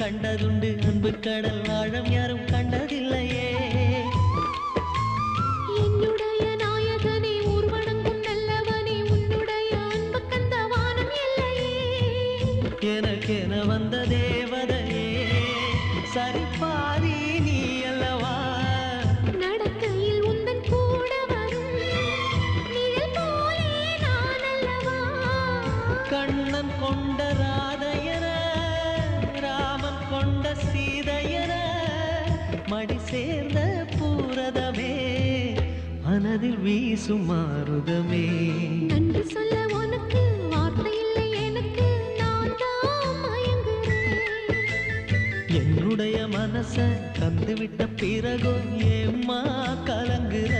கண்டதுண்டு அன்பு கடல் ஆழம் யாரும் கண்டதில்லையே. என்னுடைய நாயகனே ஊர்வணங்கும் நல்லவனே உன்னுடைய அன்பு கந்த வானம் இல்லையே. எனக்கென வந்த தேவதையே சரிபாதி நீ அல்லவா. நடக்கையில் உந்தன் கூட வரும் நிழல் போலே நான் அல்லவா. கண்ணன் கொண்ட ராதையர ராமன் கொண்ட சீதையர மடி சேர்ந்த பூரதமே மனதில் வீசும் மாருதமே. நன்றி சொல்ல உனக்கு வார்த்தை இல்லை எனக்கு நான் தான் மயங்குறேன். என்னுடைய மனச தந்துவிட்ட பிறகும் ஏம்மா கலங்குற.